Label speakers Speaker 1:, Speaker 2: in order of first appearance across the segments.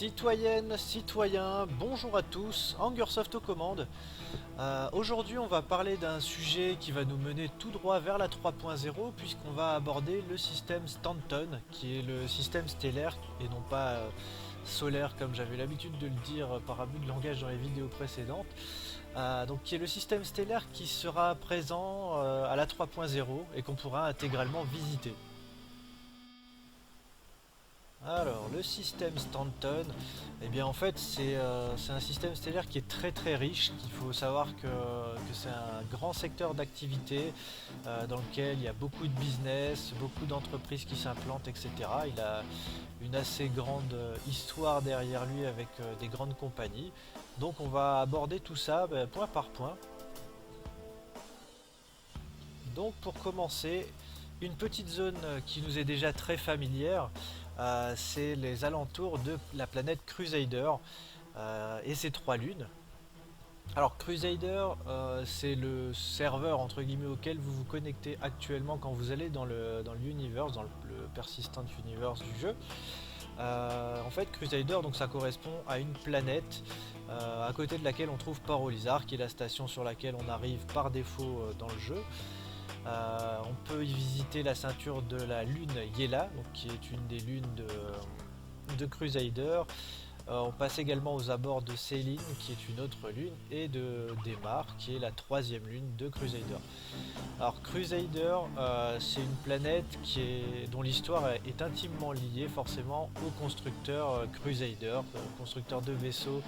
Speaker 1: Citoyennes, citoyens, bonjour à tous, Angersoft aux commandes. Aujourd'hui on va parler d'un sujet qui va nous mener tout droit vers la 3.0 puisqu'on va aborder le système Stanton qui est le système stellaire et non pas solaire comme j'avais l'habitude de le dire par abus de langage dans les vidéos précédentes. Donc qui est le système stellaire qui sera présent à la 3.0 et qu'on pourra intégralement visiter. Alors, le système Stanton, eh bien en fait c'est un système stellaire qui est très très riche. Il faut savoir que c'est un grand secteur d'activité dans lequel il y a beaucoup de business, beaucoup d'entreprises qui s'implantent, etc. Il a une assez grande histoire derrière lui avec des grandes compagnies. Donc on va aborder tout ça point par point. Donc pour commencer, une petite zone qui nous est déjà très familière, c'est les alentours de la planète Crusader et ses trois lunes. Alors Crusader, c'est le serveur entre guillemets auquel vous vous connectez actuellement quand vous allez dans l'universe, le Persistent Universe du jeu. En fait, Crusader, donc ça correspond à une planète à côté de laquelle on trouve Parolizar, qui est la station sur laquelle on arrive par défaut dans le jeu. On peut y visiter la ceinture de la lune Yela, donc qui est une des lunes de Crusader. On passe également aux abords de Céline, qui est une autre lune, et de Démar, qui est la troisième lune de Crusader. Alors Crusader, c'est une planète dont l'histoire est intimement liée forcément au constructeur Crusader, constructeur de vaisseaux,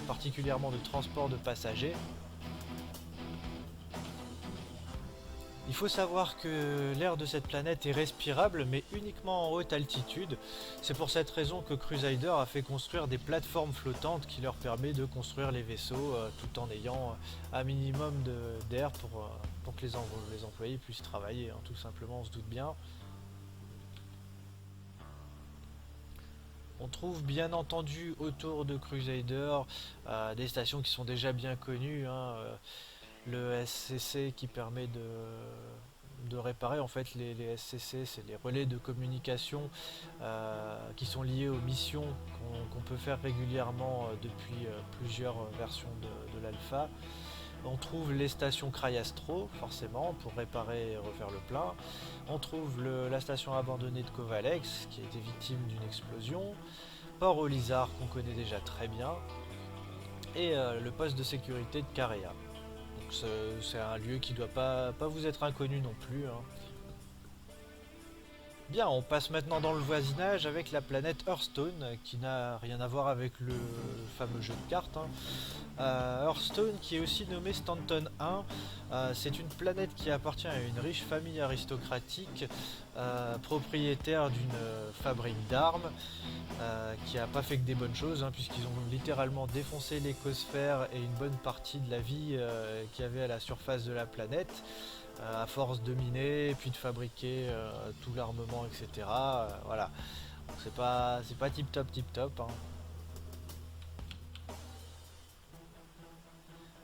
Speaker 1: particulièrement de transport de passagers. Il faut savoir que l'air de cette planète est respirable, mais uniquement en haute altitude. C'est pour cette raison que Crusader a fait construire des plateformes flottantes qui leur permet de construire les vaisseaux tout en ayant un minimum d'air pour que les employés puissent travailler, hein, tout simplement, on se doute bien. On trouve bien entendu autour de Crusader des stations qui sont déjà bien connues, hein, le SCC qui permet de réparer en fait les SCC, c'est les relais de communication qui sont liés aux missions qu'on peut faire régulièrement depuis plusieurs versions de l'alpha. On trouve les stations Cryastro, forcément, pour réparer et refaire le plein. On trouve la station abandonnée de Kovalex, qui a été victime d'une explosion. Parolizar, qu'on connaît déjà très bien. Et le poste de sécurité de Karea. C'est un lieu qui ne doit pas vous être inconnu non plus, hein. Bien, on passe maintenant dans le voisinage avec la planète Hearthstone, qui n'a rien à voir avec le fameux jeu de cartes, hein. Hearthstone, qui est aussi nommé Stanton 1, c'est une planète qui appartient à une riche famille aristocratique, propriétaire d'une fabrique d'armes, qui n'a pas fait que des bonnes choses, hein, puisqu'ils ont littéralement défoncé l'écosphère et une bonne partie de la vie qu'il y avait à la surface de la planète, à force de miner, puis de fabriquer tout l'armement, etc. Voilà, c'est pas tip top, hein.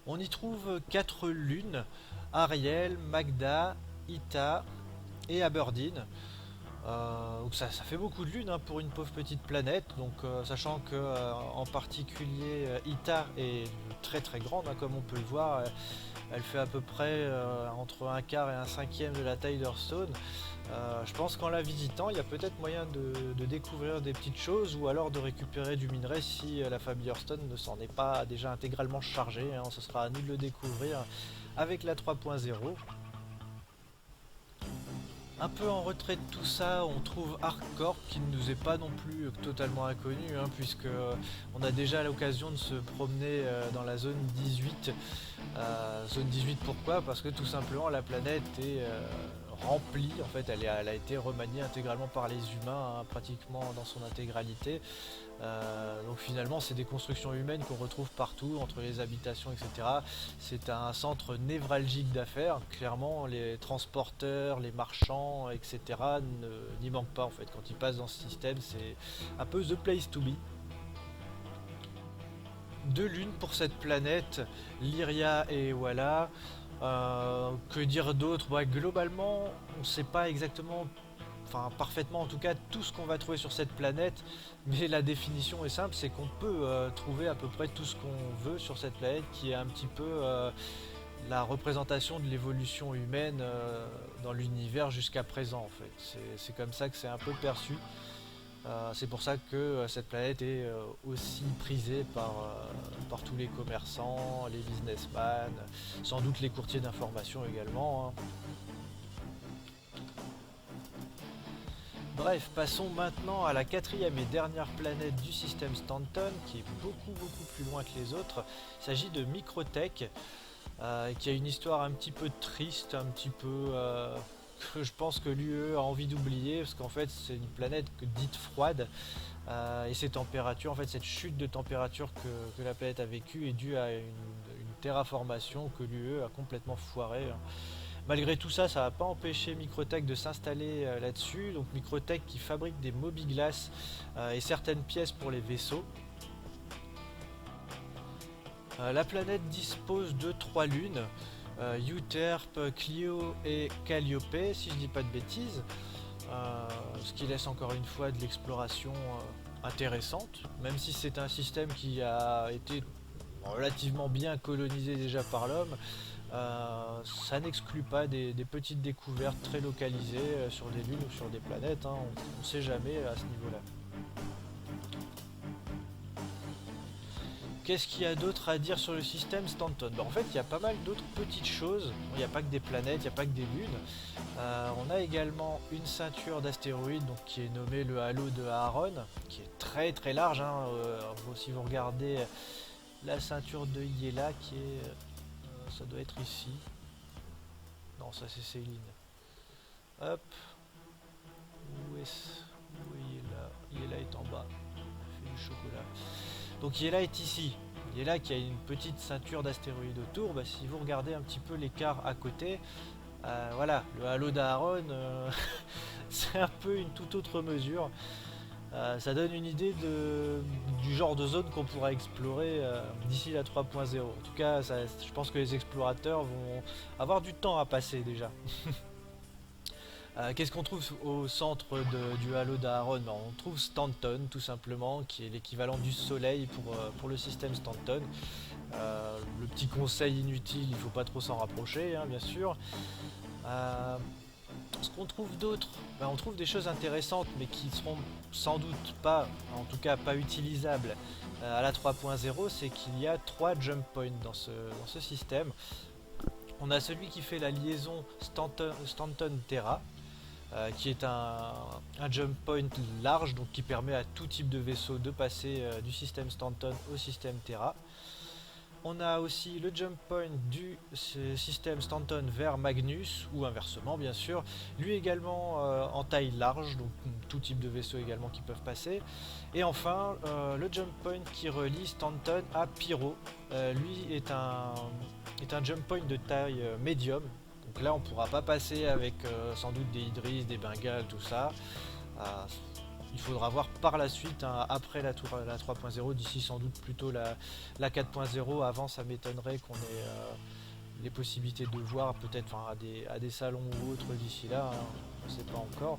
Speaker 1: On y trouve 4 lunes, Ariel, Magda, Ita et Aberdeen. Donc ça fait beaucoup de lunes, hein, pour une pauvre petite planète, donc sachant que en particulier Ita est très très grande, hein, comme on peut le voir, elle fait à peu près entre un quart et un cinquième de la taille d'Hearthstone. Je pense qu'en la visitant, il y a peut-être moyen de découvrir des petites choses ou alors de récupérer du minerai si la famille Hearthstone ne s'en est pas déjà intégralement chargée, hein. Ce sera à nous de le découvrir avec la 3.0. Un peu en retrait de tout ça, on trouve ArcCorp qui ne nous est pas non plus totalement inconnu, hein, puisque on a déjà l'occasion de se promener dans la zone 18. Zone 18 pourquoi? Parce que tout simplement la planète est remplie, en fait elle a été remaniée intégralement par les humains, hein, pratiquement dans son intégralité. Donc finalement c'est des constructions humaines qu'on retrouve partout, entre les habitations, etc. C'est un centre névralgique d'affaires, clairement les transporteurs, les marchands, etc. n'y manquent pas en fait. Quand ils passent dans ce système, c'est un peu the place to be. Deux lunes pour cette planète, Lyria et Walla. Que dire d'autre? Globalement, on ne sait pas exactement enfin parfaitement en tout cas tout ce qu'on va trouver sur cette planète, mais la définition est simple, c'est qu'on peut trouver à peu près tout ce qu'on veut sur cette planète, qui est un petit peu la représentation de l'évolution humaine dans l'univers jusqu'à présent en fait. C'est comme ça que c'est un peu perçu. C'est pour ça que cette planète est aussi prisée par tous les commerçants, les businessmen, sans doute les courtiers d'information également, hein. Bref, passons maintenant à la quatrième et dernière planète du système Stanton, qui est beaucoup plus loin que les autres. Il s'agit de Microtech, qui a une histoire un petit peu triste, un petit peu que je pense que l'UE a envie d'oublier, parce qu'en fait c'est une planète dite froide, et ces températures, en fait cette chute de température que la planète a vécue est due à une terraformation que l'UE a complètement foirée. Malgré tout ça, ça n'a pas empêché Microtech de s'installer là-dessus. Donc Microtech qui fabrique des mobiles-glaces et certaines pièces pour les vaisseaux. La planète dispose de 3 lunes, Euterpe, Clio et Calliope, si je dis pas de bêtises. Ce qui laisse encore une fois de l'exploration intéressante, même si c'est un système qui a été relativement bien colonisé déjà par l'homme. Ça n'exclut pas des petites découvertes très localisées sur des lunes ou sur des planètes, hein. On ne sait jamais à ce niveau-là. Qu'est-ce qu'il y a d'autre à dire sur le système Stanton? En fait, il y a pas mal d'autres petites choses. Il n'y a pas que des planètes, il n'y a pas que des lunes. On a également une ceinture d'astéroïdes qui est nommée le halo de Aaron, qui est très large, hein. Si vous regardez la ceinture de Yela, qui est... ça doit être ici. Non, ça c'est Céline. Hop. Où est Yela est en bas. Elle fait du chocolat. Donc Yela est ici. Yela qui a une petite ceinture d'astéroïdes autour. Si vous regardez un petit peu l'écart à côté, voilà, le halo d'Aaron, c'est un peu une toute autre mesure. Ça donne une idée du genre de zone qu'on pourra explorer d'ici la 3.0. En tout cas, je pense que les explorateurs vont avoir du temps à passer déjà. Qu'est-ce qu'on trouve au centre du halo d'Aaron? On trouve Stanton tout simplement, qui est l'équivalent du soleil pour le système Stanton. Le petit conseil inutile, il ne faut pas trop s'en rapprocher, hein, bien sûr. Ce qu'on trouve d'autre, on trouve des choses intéressantes mais qui seront sans doute pas, en tout cas pas utilisables à la 3.0, c'est qu'il y a 3 jump points dans ce système. On a celui qui fait la liaison Stanton-Terra, qui est un jump point large, donc qui permet à tout type de vaisseau de passer du système Stanton au système Terra. On a aussi le jump point du système Stanton vers Magnus, ou inversement bien sûr, lui également en taille large, donc tout type de vaisseau également qui peuvent passer. Et enfin le jump point qui relie Stanton à Pyro, lui est un jump point de taille médium. Donc là on ne pourra pas passer avec sans doute des Idris, des Bengales, tout ça. Il faudra voir par la suite, hein, après la 3.0, d'ici sans doute plutôt la 4.0. Avant, ça m'étonnerait qu'on ait les possibilités de voir, peut-être à des salons ou autres d'ici là, hein, on ne sait pas encore.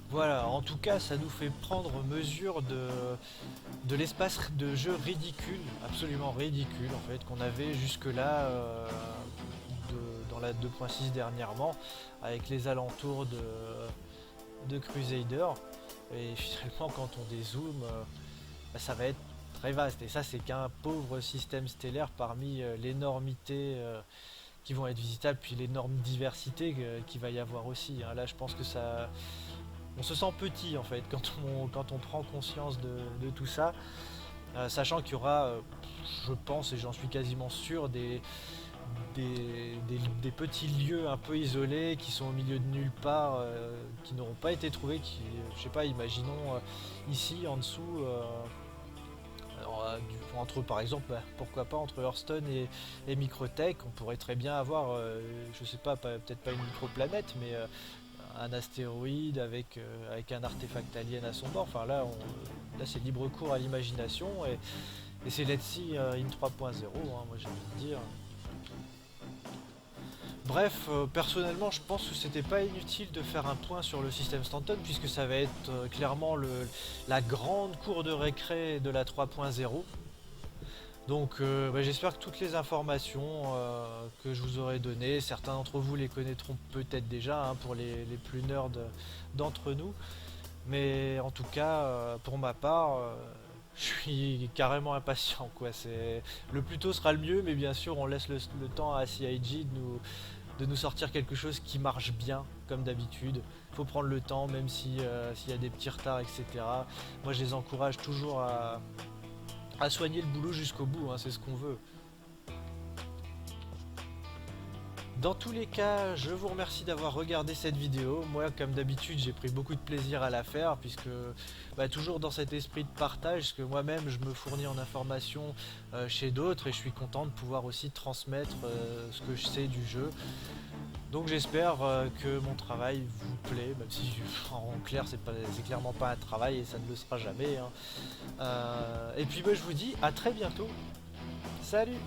Speaker 1: Voilà, en tout cas, ça nous fait prendre mesure de l'espace de jeu ridicule, absolument ridicule en fait, qu'on avait jusque-là dans la 2.6 dernièrement, avec les alentours de Crusader. Et finalement, quand on dézoome, ça va être très vaste. Et ça, c'est qu'un pauvre système stellaire parmi l'énormité qui vont être visitables, puis l'énorme diversité qu'il va y avoir aussi, hein. Là, je pense que ça... On se sent petit en fait quand on prend conscience de tout ça, sachant qu'il y aura, je pense et j'en suis quasiment sûr, des petits lieux un peu isolés qui sont au milieu de nulle part, qui n'auront pas été trouvés, qui, je sais pas, imaginons ici en dessous, entre par exemple, pourquoi pas entre Hearthstone et Microtech, on pourrait très bien avoir, je sais pas, peut-être pas une microplanète, mais un astéroïde avec un artefact alien à son bord. Enfin là c'est libre cours à l'imagination, et c'est Let's See in 3.0, hein, moi j'ai envie de dire. Bref, personnellement, je pense que c'était pas inutile de faire un point sur le système Stanton, puisque ça va être clairement la grande cour de récré de la 3.0. Donc bah, j'espère que toutes les informations que je vous aurai données, certains d'entre vous les connaîtront peut-être déjà, hein, pour les plus nerds d'entre nous. Mais en tout cas, pour ma part, je suis carrément impatient, quoi. Le plus tôt sera le mieux, mais bien sûr, on laisse le temps à CIG de nous sortir quelque chose qui marche bien, comme d'habitude. Il faut prendre le temps, même si, s'il y a des petits retards, etc. Moi, je les encourage toujours à soigner le boulot jusqu'au bout, hein, c'est ce qu'on veut. Dans tous les cas, je vous remercie d'avoir regardé cette vidéo. Moi, comme d'habitude, j'ai pris beaucoup de plaisir à la faire, puisque bah, toujours dans cet esprit de partage, parce que moi-même, je me fournis en informations chez d'autres, et je suis content de pouvoir aussi transmettre ce que je sais du jeu. Donc j'espère que mon travail vous plaît, même si en clair c'est clairement pas un travail et ça ne le sera jamais, hein. Et puis bah, je vous dis à très bientôt. Salut!